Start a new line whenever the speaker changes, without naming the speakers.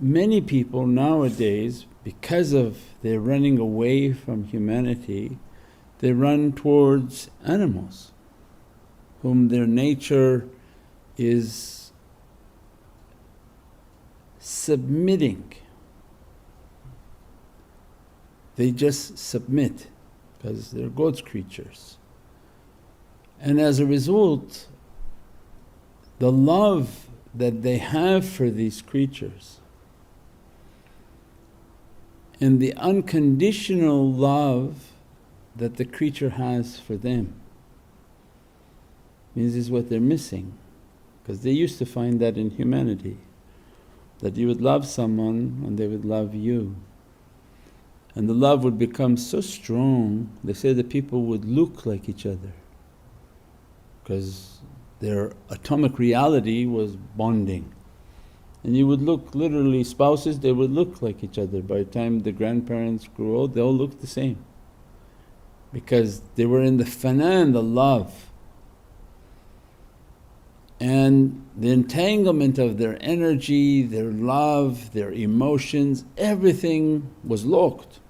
Many people nowadays, because of they're running away from humanity, they run towards animals whom their nature is submitting. They just submit because they're God's creatures. And as a result, the love that they have for these creatures and the unconditional love that the creature has for them means is what they're missing, because they used to find that in humanity, that you would love someone and they would love you. And the love would become so strong, they say that people would look like each other because their atomic reality was bonding. And you would look, literally spouses, they would look like each other. By the time the grandparents grew old, they all looked the same because they were in the fana and the love. And the entanglement of their energy, their love, their emotions, everything was locked.